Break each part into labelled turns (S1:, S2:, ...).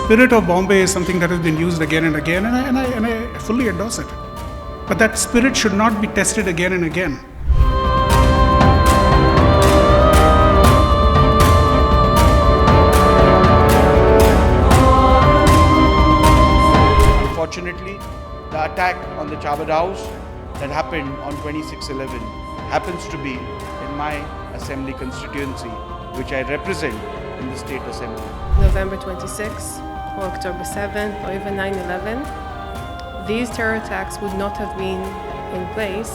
S1: spirit of Bombay is something that has been used again and again, and I fully endorse it. But that spirit should not be tested again and again.
S2: Unfortunately, the attack on the Chabad House that happened on 26/11 happens to be in my assembly constituency, which I represent in the State Assembly.
S3: November 26th, or October 7th, or even 9/11, these terror attacks would not have been in place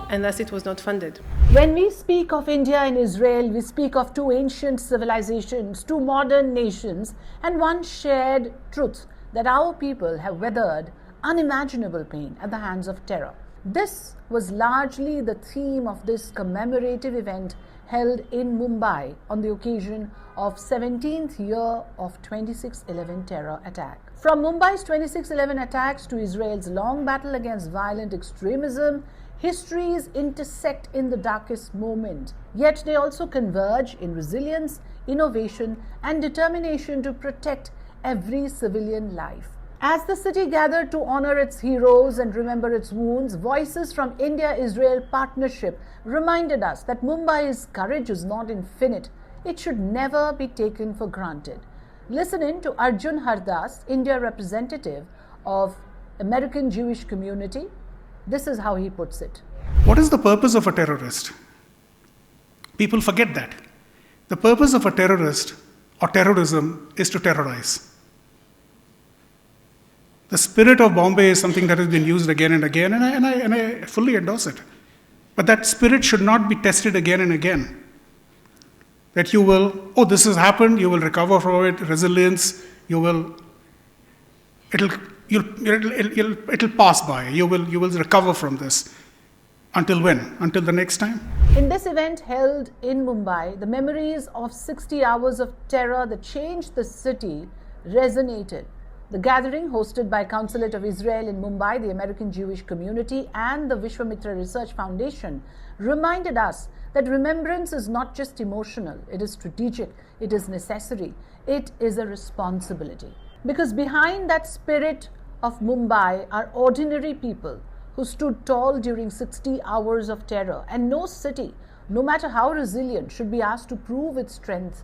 S3: unless it was not funded.
S4: When we speak of India and Israel, we speak of two ancient civilizations, two modern nations, and one shared truth that our people have weathered unimaginable pain at the hands of terror. This was largely the theme of this commemorative event held in Mumbai on the occasion of 17th year of 26/11 terror attack. From Mumbai's 26/11 attacks to Israel's long battle against violent extremism, histories intersect in the darkest moment, yet they also converge in resilience, innovation, and determination to protect every civilian life. As the city gathered to honor its heroes and remember its wounds, voices from India-Israel partnership reminded us that Mumbai's courage is not infinite. It should never be taken for granted. Listen in to Arjun Hardas, India representative of American Jewish community. This is how he puts it.
S1: What is the purpose of a terrorist? People forget that. The purpose of a terrorist or terrorism is to terrorize. The spirit of Bombay is something that has been used again and again, and I fully endorse it. But that spirit should not be tested again and again. That you will, this has happened, you will recover from it, resilience, it'll pass by, you will recover from this. Until when? Until the next time?
S4: In this event held in Mumbai, the memories of 60 hours of terror that changed the city resonated. The gathering, hosted by Consulate of Israel in Mumbai, the American Jewish community, and the Vishwamittra Research Foundation, reminded us that remembrance is not just emotional, it is strategic, it is necessary, it is a responsibility. Because behind that spirit of Mumbai are ordinary people who stood tall during 60 hours of terror, and no city, no matter how resilient, should be asked to prove its strength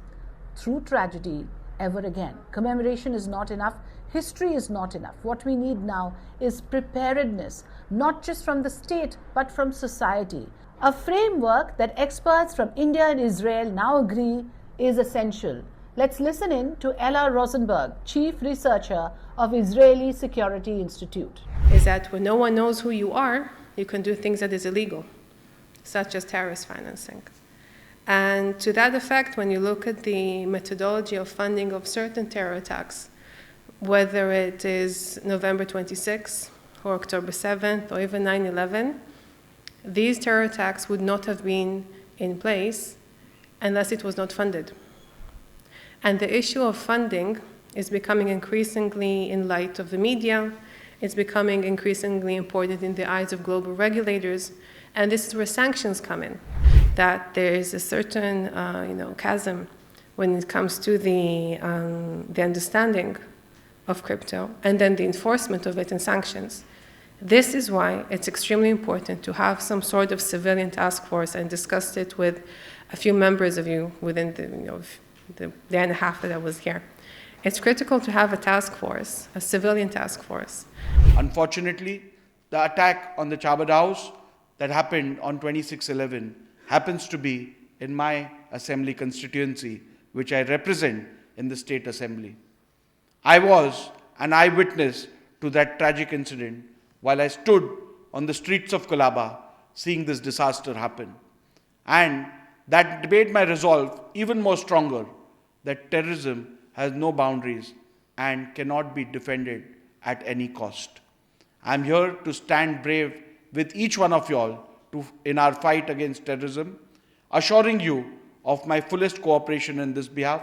S4: through tragedy ever again. Commemoration is not enough. History is not enough. What we need now is preparedness, not just from the state, but from society. A framework that experts from India and Israel now agree is essential. Let's listen in to Ella Rosenberg, Chief Researcher of Israeli Security Institute.
S3: Is that when no one knows who you are, you can do things that is illegal, such as terrorist financing. And to that effect, when you look at the methodology of funding of certain terror attacks, whether it is November 26th or October 7th or even 9/11, these terror attacks would not have been in place unless it was not funded. And the issue of funding is becoming increasingly in light of the media. It's becoming increasingly important in the eyes of global regulators. And this is where sanctions come in, that there is a certain chasm when it comes to the understanding of crypto and then the enforcement of it and sanctions. This is why it's extremely important to have some sort of civilian task force, and discussed it with a few members of you within the day and a half that I was here. It's critical to have a task force, a civilian task force.
S2: Unfortunately, the attack on the Chabad House that happened on 26/11 happens to be in my assembly constituency, which I represent in the State Assembly. I was an eyewitness to that tragic incident while I stood on the streets of Colaba seeing this disaster happen. And that made my resolve even more stronger that terrorism has no boundaries and cannot be defended at any cost. I'm here to stand brave with each one of y'all in our fight against terrorism, assuring you of my fullest cooperation in this behalf.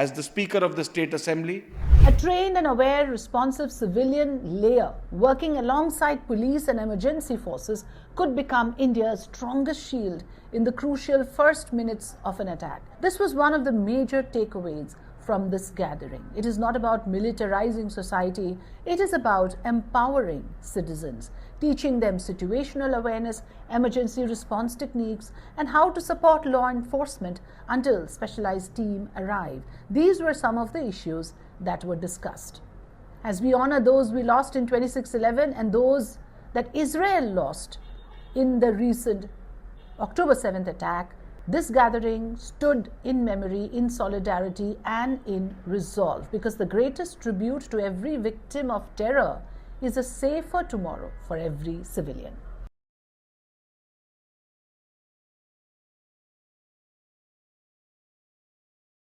S2: As the Speaker of the State Assembly,
S4: a trained and aware, responsive civilian layer working alongside police and emergency forces could become India's strongest shield in the crucial first minutes of an attack. This was one of the major takeaways from this gathering. It is not about militarizing society, it is about empowering citizens, teaching them situational awareness, emergency response techniques, and how to support law enforcement until specialized team arrive. These were some of the issues that were discussed. As we honor those we lost in 26/11 and those that Israel lost in the recent October 7th attack, this gathering stood in memory, in solidarity, and in resolve, because the greatest tribute to every victim of terror is a safer tomorrow for every civilian.